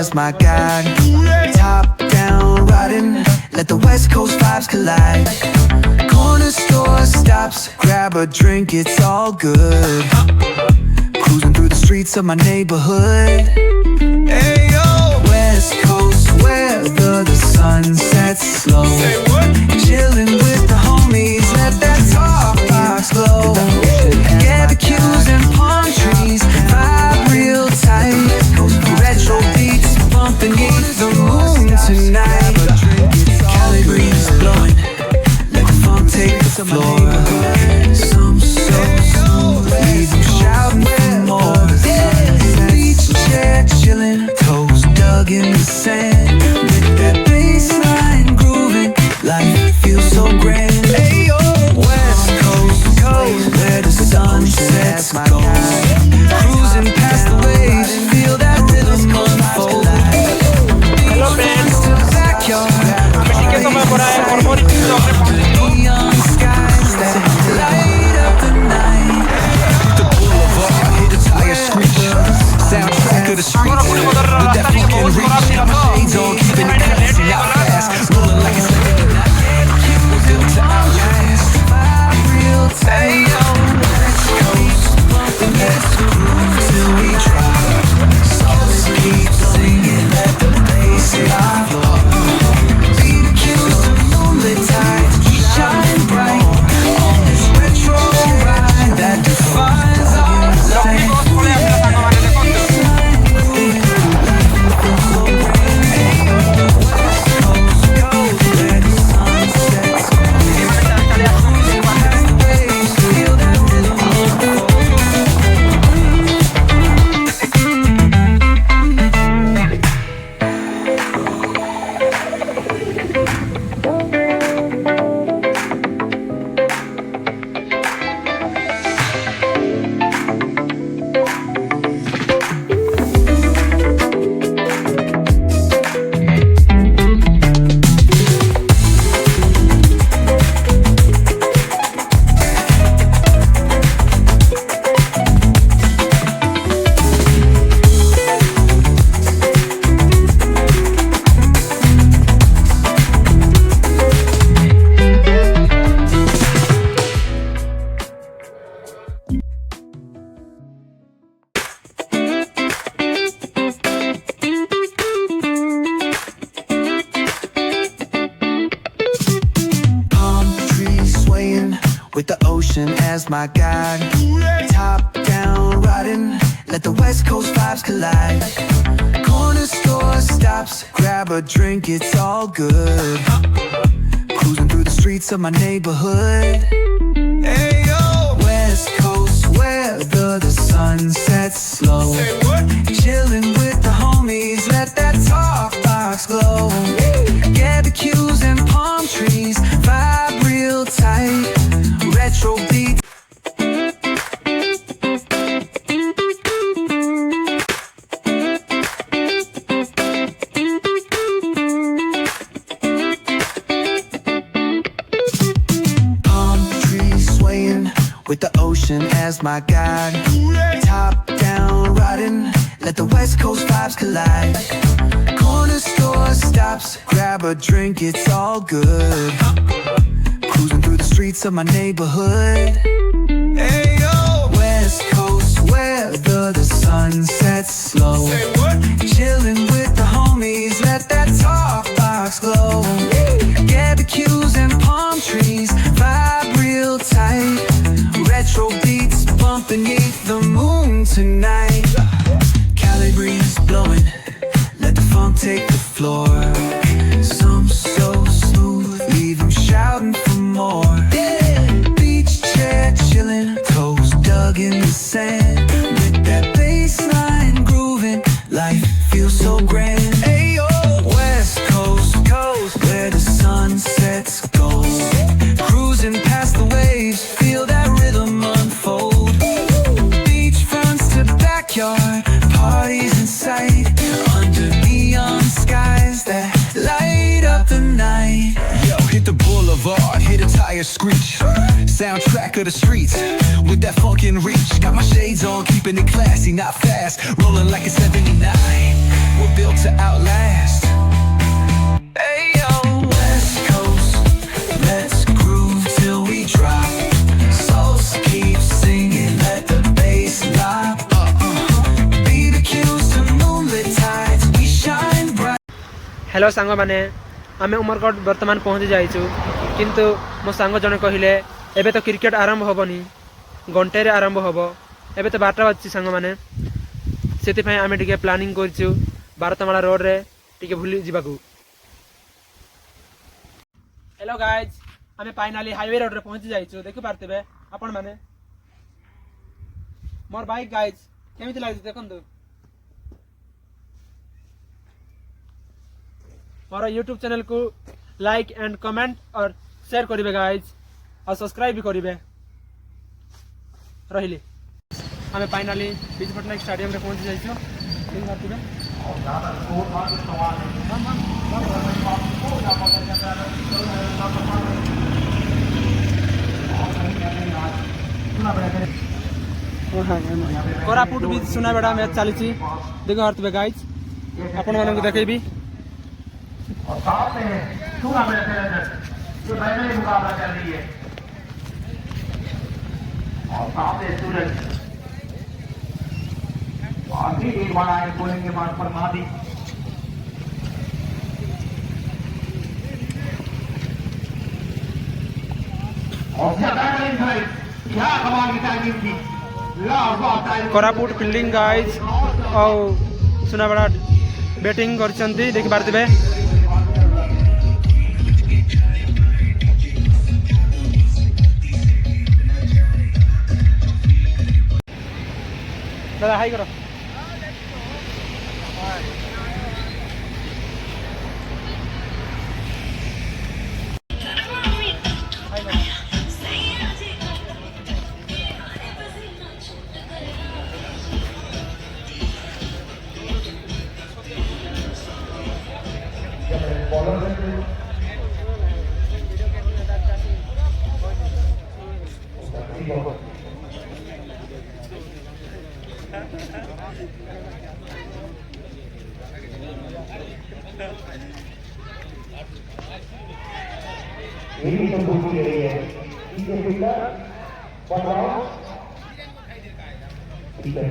as my guide. Top down riding, let the West Coast vibes collide. Corner store stops, grab a drink, it's all good. Cruising through the streets of my neighborhood. Hey yo, West Coast weather, the sun sets slow. Chilling with the homies, let that talk box glow. Barbecues and palm trees, vibe real tight. Retro beats bumping beneath the moon tonight. Cali breeze blowing, let the funk take the floor. Some so smooth, leave them shouting for more. Beach chair chilling, toes dug in the sand. With that bass line grooving, life feels so grand. Ayo, West Coast, where the sun sets gold. Cruising past the waves, feel that rhythm unfold. Hello friends, Backyard, así que toma por ahí, por favor. neon skies that light up the night. The boulevard, hear the tire screech. Soundtrack of the streets. With that funkin' reach, got my shades on, keeping it classy, not fast. Rolling like it's 79. Built to outlast. Real tight, West Coast, bumping that groove till we drop. So let's keep singing, let the bass hit our floor. BBQs, the moonlit tide, shine bright on this retro ride that defines our life. With the ocean as my guide. Top down riding, let the West Coast vibes collide. Corner store stops, grab a drink, it's all good. Cruising through the streets of my neighborhood. Hey yo, West Coast weather, the sun sets slow. Chilling with the homies, let that talk box glow. Barbecues and palm trees, vibe real tight. Retro beats. Palm trees swaying, with the ocean as my guide. Top down riding, let the West Coast vibes collide. Corner store stops, grab a drink, it's all good. Cruising through the streets of my neighborhood. Hey yo, West Coast weather, the sun sets slow. Chilling with the homies, let that talk box glow. Barbecues and palm trees, vibe real tight. Retro beats bumping beneath the moon tonight. Cali breeze blowing, let the funk take the floor. Some so smooth, leave them shouting for more. Beach chair chilling, toes dug in the sand. With that bass line grooving, life feels so grand. Ayo, West Coast, where the sun sets gold. Cruising past the waves, feel that rhythm unfold. Beachfronts to backyard, parties in sight. Under neon skies that light up the night. Yo, hit the boulevard, hear the tire screech. Soundtrack of the streets, with that funkin' reach. Got my shades on, keeping it classy, not fast. Rolling like it's 79. we're built to outlast. Ayo, West Coast, let's groove till we drop. Souls keep singing, let the bass lock. BBQs to moonlit tides, we shine bright. Hello सांग मैंने आम उमरकोट बर्तमान पहुँची जाइचु किंतु मो सांग जने कहले एबे तो क्रिकेट आरंभ होबनी घंटे रे आरंभ होबो एबे तो 12टा बाजची सांग माने सेति पय आमे टिके प्लानिंग करछु भारतमाला रोड रे टिके भूली जिबाकू। हेलो गाइज आमे फाइनली हाईवे रोड रे पहुँची जाइचु देखि पारतेबे आपण माने मोर बाइक गाइज केमिति लागि देखंतु मोर यूट्यूब चैनल को लाइक एंड कमेंट और शेयर करेंगे गाइज और सब्सक्राइब भी करेंगे रही आम फाइनाली बिजू पटनायक स्टेडियम रे पहुँची जाइए कोरापुट भी सुना बेड़ा मैच चली देखो हरतबे गाइज आपण मानक देखेबी और सामने टूर्नामेंट के अंदर जो फाइनली मुकाबला चल रही है और सामने सूरज आखिरी एक बार आए बॉलिंग के मार्ग पर मादी और क्या कमाल की टाइमिंग थी कोरापुट फील्डिंग गाइज और सुनाबड़ा बैटिंग करछंती देखि पारथिबे दादा हाई करो ये भी तो पूछ रही है ये फिल्डर बताओ ठीक है